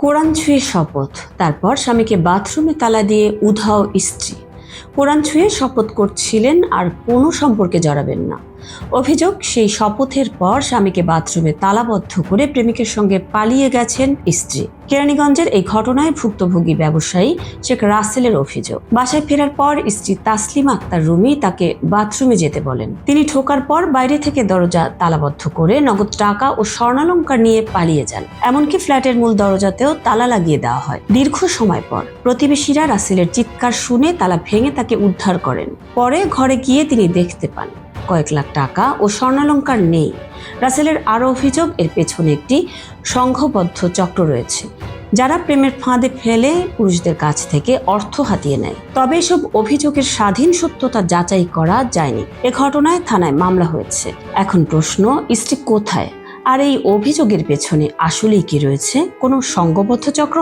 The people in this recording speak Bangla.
কোরআন ছুঁয়ে শপথ, তারপর স্বামীকে বাথরুমে তালা দিয়ে উধাও স্ত্রী। কোরআন ছুঁয়ে শপথ করছিলেন আর কোনো সম্পর্কে জড়াবেন না। অভিযোগ, সেই শপথের পর স্বামীকে বাথরুমে তালাবদ্ধ করে প্রেমিকের সঙ্গে পালিয়ে গেছেন স্ত্রী। কেরানীগঞ্জের এই ঘটনায় ভুক্তভোগী ব্যবসায়ী শেখ রাসেলের অভিযোগ, বাসায় ফেরার পর স্ত্রী তাসলিমা আক্তার রুমি তাকে বাথরুমে যেতে বলেন। তিনি ঢোকার পর বাইরে থেকে দরজা তালাবদ্ধ করে নগদ টাকা ও স্বর্ণালংকার নিয়ে পালিয়ে যান। এমনকি ফ্ল্যাটের মূল দরজাতেও তালা লাগিয়ে দেওয়া হয়। দীর্ঘ সময় পর প্রতিবেশীরা রাসেলের চিৎকার শুনে তালা ভেঙে তাকে উদ্ধার করেন। পরে ঘরে গিয়ে তিনি দেখতে পান কয়েক লাখ টাকা ও স্বর্ণালংকার নেই। রাসেলের আরও অভিযোগ, এর পেছনে একটি সংঘবদ্ধ চক্র রয়েছে, যারা প্রেমের ফাঁদে ফেলে পুরুষদের কাছ থেকে অর্থ হাতিয়ে নেয়। তবে এসব অভিযোগের স্বাধীন সত্যতা যাচাই করা যায়নি। এ ঘটনায় থানায় মামলা হয়েছে। এখন প্রশ্ন, স্ত্রী কোথায়? আর এই অভিযোগের পেছনে আসলেই কি রয়েছে কোনো সংঘবদ্ধ চক্র?